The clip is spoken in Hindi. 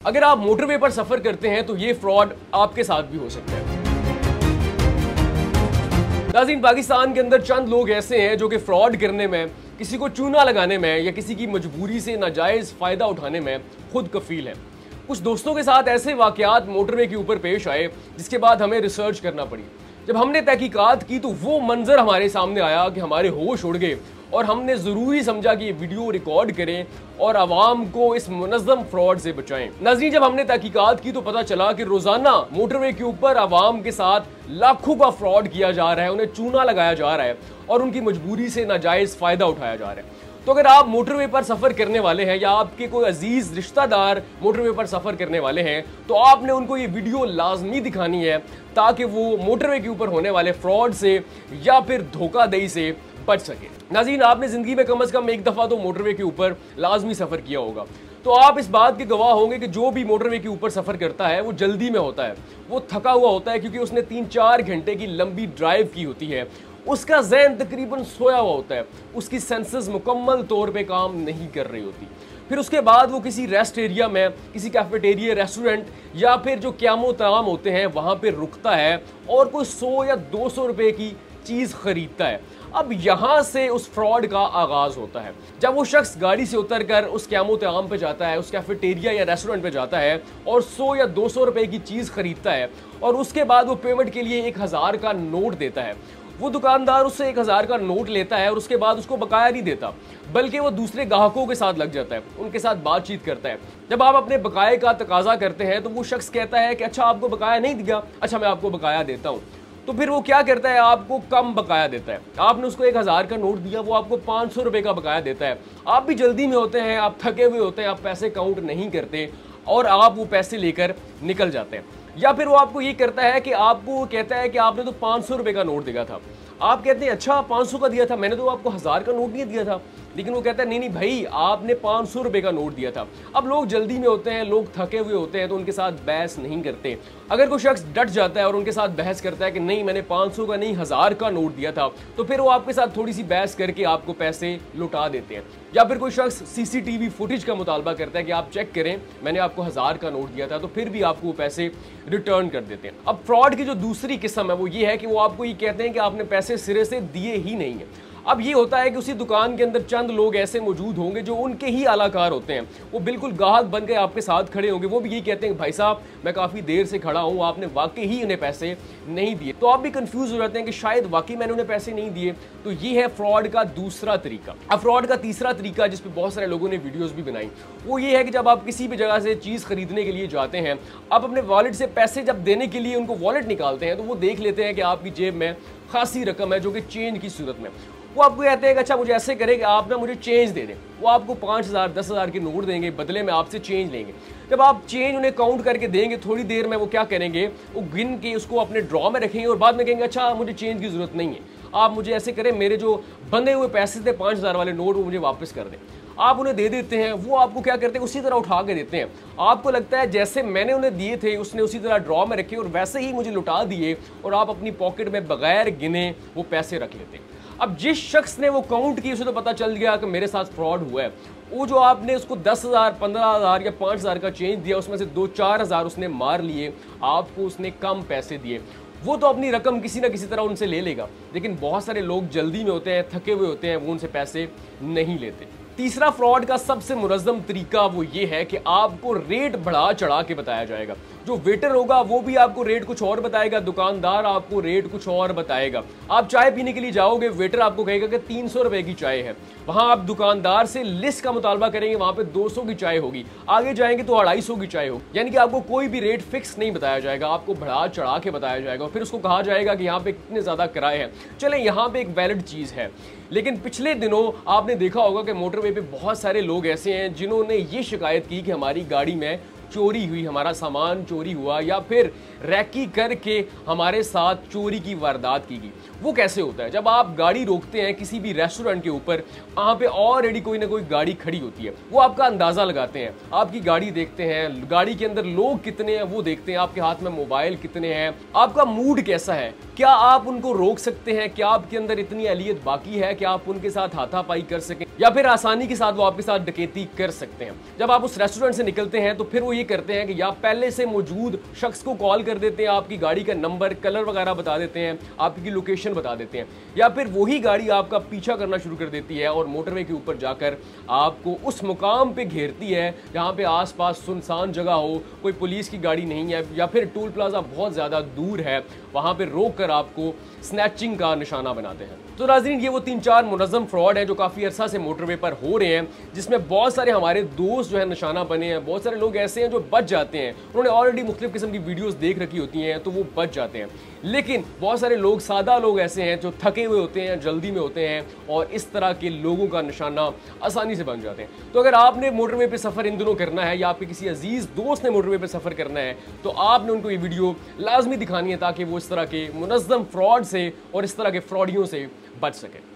अगर आप मोटरवे पर सफर करते हैं तो ये फ्रॉड आपके साथ भी हो सकता है। नाज़रीन, पाकिस्तान के अंदर चंद लोग ऐसे हैं जो कि फ्रॉड करने में, किसी को चूना लगाने में या किसी की मजबूरी से नाजायज फायदा उठाने में खुद कफील है। कुछ दोस्तों के साथ ऐसे वाकयात मोटरवे के ऊपर पेश आए जिसके बाद हमें रिसर्च करना पड़ी। जब हमने तहकीकात की तो वो मंजर हमारे सामने आया कि हमारे होश उड़ गए और हमने ज़रूरी समझा कि ये वीडियो रिकॉर्ड करें और आवाम को इस मुनज़्ज़म फ्रॉड से बचाएं। नाज़रीन, जब हमने तहकीकात की तो पता चला कि रोज़ाना मोटरवे के ऊपर आवाम के साथ लाखों का फ्रॉड किया जा रहा है, उन्हें चूना लगाया जा रहा है और उनकी मजबूरी से नाजायज़ फ़ायदा उठाया जा रहा है। तो अगर आप मोटरवे पर सफ़र करने वाले हैं या आपके कोई अजीज़ रिश्तेदार मोटरवे पर सफ़र करने वाले हैं तो आपने उनको ये वीडियो लाजमी दिखानी है ताकि वो मोटरवे के ऊपर होने वाले फ्रॉड से या फिर धोखाधड़ी से बच सके। नाज़रीन, आपने ज़िंदगी में कम से कम एक दफ़ा तो मोटरवे के ऊपर लाजमी सफ़र किया होगा, तो आप इस बात के गवाह होंगे कि जो भी मोटरवे के ऊपर सफ़र करता है वो जल्दी में होता है, वो थका हुआ होता है क्योंकि उसने 3-4 घंटे की लंबी ड्राइव की होती है, उसका ज़हन तकरीबन सोया हुआ होता है, उसकी सेंसेस मुकम्मल तौर पे काम नहीं कर रही होती। फिर उसके बाद वो किसी रेस्ट एरिया में, किसी कैफेटेरिया, रेस्टोरेंट या फिर जो क़यामो तआम होते हैं वहाँ पे रुकता है और कोई 100 या 200 रुपए की चीज़ खरीदता है। अब यहाँ से उस फ्रॉड का आगाज़ होता है। जब वो शख्स गाड़ी से उतरकर उस क़यामो तआम पे जाता है, उस कैफेटेरिया या रेस्टोरेंट पे जाता है और 100 या 200 रुपए की चीज़ खरीदता है और उसके बाद वो पेमेंट के लिए 1000 का नोट देता है, वो दुकानदार उससे 1000 का नोट लेता है और उसके बाद उसको बकाया नहीं देता, बल्कि वो दूसरे ग्राहकों के साथ लग जाता है, उनके साथ बातचीत करता है। जब आप अपने बकाये का तकाजा करते हैं तो वो शख्स कहता है कि अच्छा आपको बकाया नहीं दिया, अच्छा मैं आपको बकाया देता हूँ। तो फिर वो क्या करता है, आपको कम बकाया देता है। आपने उसको 1000 का नोट दिया, वो आपको 500 रुपये का बकाया देता है। आप भी जल्दी में होते हैं, आप थके हुए होते हैं, आप पैसे काउंट नहीं करते और आप वो पैसे लेकर निकल जाते हैं। या फिर वो आपको ये करता है कि आपको कहता है कि आपने तो 500 रुपये का नोट दिया था, आप कहते हैं अच्छा 500 का दिया था, मैंने तो आपको 1000 का नोट नहीं दिया था। लेकिन वो कहता है नहीं भाई, आपने 500 रुपये का नोट दिया था। अब लोग जल्दी में होते हैं, लोग थके हुए होते हैं तो उनके साथ बहस नहीं करते। अगर कोई शख्स डट जाता है और उनके साथ बहस करता है कि नहीं मैंने 500 का नहीं 1000 का नोट दिया था, तो फिर वो आपके साथ थोड़ी सी बहस करके आपको पैसे लौटा देते हैं। या फिर कोई शख्स CCTV फुटेज का मुतालबा करता है कि आप चेक करें, मैंने आपको 1000 का नोट दिया था, तो फिर भी आपको वो पैसे रिटर्न कर देते हैं। अब फ्रॉड की जो दूसरी किस्म है वो ये है कि वो आपको ये कहते हैं कि आपने पैसे सिरे से दिए ही नहीं है। अब ये होता है कि उसी दुकान के अंदर चंद लोग ऐसे मौजूद होंगे जो उनके ही आलाकार होते हैं, वो बिल्कुल गाहक बन के आपके साथ खड़े होंगे, वो भी यही कहते हैं कि भाई साहब मैं काफ़ी देर से खड़ा हूँ, आपने वाकई ही उन्हें पैसे नहीं दिए। तो आप भी कंफ्यूज हो जाते हैं कि शायद वाकई मैंने उन्हें पैसे नहीं दिए। तो ये है फ्रॉड का दूसरा तरीका। अब फ्रॉड का तीसरा तरीका जिस पर बहुत सारे लोगों ने वीडियोज़ भी बनाई, वो ये है कि जब आप किसी भी जगह से चीज़ खरीदने के लिए जाते हैं, आप अपने वॉलेट से पैसे जब देने के लिए उनको वॉलेट निकालते हैं तो वो देख लेते हैं कि आपकी जेब में खासी रकम है जो कि चेंज की सूरत में। वो आपको कहते हैं कि अच्छा मुझे ऐसे करें कि आप ना मुझे चेंज दे दें। वो आपको 5000 10,000 के नोट देंगे, बदले में आपसे चेंज लेंगे। जब आप चेंज उन्हें काउंट करके देंगे, थोड़ी देर में वो क्या करेंगे, वो गिन के उसको अपने ड्रॉ में रखेंगे और बाद में कहेंगे अच्छा मुझे चेंज की ज़रूरत नहीं है, आप मुझे ऐसे करें मेरे जो बंधे हुए पैसे थे 5000 वाले नोट वो मुझे वापस कर दें। आप उन्हें दे देते हैं, वो आपको क्या करते हैं, उसी तरह उठा के देते हैं। आपको लगता है जैसे मैंने उन्हें दिए थे उसने उसी तरह ड्रॉ में रखे और वैसे ही मुझे लुटा दिए और आप अपनी पॉकेट में बगैर गिने वो पैसे रख लेते हैं। अब जिस शख्स ने वो काउंट की उसे तो पता चल गया कि मेरे साथ फ्रॉड हुआ है। वो जो आपने उसको 10,000 15,000 या 5,000 का चेंज दिया, उसमें से 2-4 हज़ार उसने मार लिए, आपको उसने कम पैसे दिए। वो तो अपनी रकम किसी ना किसी तरह उनसे ले लेगा, लेकिन बहुत सारे लोग जल्दी में होते हैं, थके हुए होते हैं, वो उनसे पैसे नहीं लेते। तीसरा फ्रॉड का सबसे मुनज़्ज़म तरीका वो ये है कि आपको रेट बढ़ा चढ़ा के बताया जाएगा। जो वेटर होगा वो भी आपको रेट कुछ और बताएगा, दुकानदार आपको रेट कुछ और बताएगा। आप चाय पीने के लिए जाओगे, वेटर आपको कहेगा कि 300 रुपए की चाय है, वहां आप दुकानदार से लिस्ट का मुतालबा करेंगे, वहां पे 200 की चाय होगी, आगे जाएंगे तो 250 की चाय होगी। यानी कि आपको कोई भी रेट फिक्स नहीं बताया जाएगा, आपको बढ़ा चढ़ा के बताया जाएगा। फिर उसको कहा जाएगा कि यहाँ पे कितने ज्यादा किराए हैं। चले यहाँ पे एक वैलिड चीज है, लेकिन पिछले दिनों आपने देखा होगा कि मोटरवे पे बहुत सारे लोग ऐसे हैं जिन्होंने ये शिकायत की कि हमारी गाड़ी में चोरी हुई, हमारा सामान चोरी हुआ, या फिर रैकी करके हमारे साथ चोरी की वारदात की गई। वो कैसे होता है? जब आप गाड़ी रोकते हैं किसी भी रेस्टोरेंट के ऊपर, वहाँ पे ऑलरेडी कोई ना कोई गाड़ी खड़ी होती है, वो आपका अंदाज़ा लगाते हैं, आपकी गाड़ी देखते हैं, गाड़ी के अंदर लोग कितने हैं वो देखते हैं, आपके हाथ में मोबाइल कितने हैं, आपका मूड कैसा है, क्या आप उनको रोक सकते हैं, क्या आपके अंदर इतनी अहलियत बाकी है कि आप उनके साथ हाथापाई कर सकें, या फिर आसानी के साथ वो आपके साथ डकैती कर सकते हैं। जब आप उस रेस्टोरेंट से निकलते हैं तो फिर वो ये करते हैं कि या पहले से मौजूद शख्स को कॉल कर देते हैं, आपकी गाड़ी का नंबर, कलर वगैरह बता देते हैं, आपकी लोकेशन बता देते हैं, या फिर वही गाड़ी आपका पीछा करना शुरू कर देती है और मोटरवे के ऊपर जाकर आपको उस मुकाम पे घेरती है जहाँ पे आसपास सुनसान जगह हो, कोई पुलिस की गाड़ी नहीं है, या फिर टोल प्लाजा बहुत ज़्यादा दूर है, वहाँ पे रोक कर आपको स्नैचिंग का निशाना बनाते हैं। तो नाज़रीन, ये वो 3-4 मुनज़्ज़म फ्रॉड हैं जो काफ़ी अरसा से मोटरवे पर हो रहे हैं, जिसमें बहुत सारे हमारे दोस्त जो है निशाना बने हैं। बहुत सारे लोग ऐसे हैं जो बच जाते हैं, उन्होंने ऑलरेडी मुख्तलिफ किस्म की वीडियोस देख रखी होती हैं तो वो बच जाते हैं। लेकिन बहुत सारे लोग, सादा लोग ऐसे हैं जो थके हुए होते हैं, जल्दी में होते हैं और इस तरह के लोगों का निशाना आसानी से बन जाते हैं। तो अगर आपने मोटरवे पे सफ़र इन दिनों करना है या आपके किसी अजीज़ दोस्त ने मोटरवे पे सफ़र करना है तो आपने उनको ये वीडियो लाजमी दिखानी है ताकि वो इस तरह के मुनज़्ज़म फ्रॉड से और इस तरह के फ्रॉडियों से बच सकें।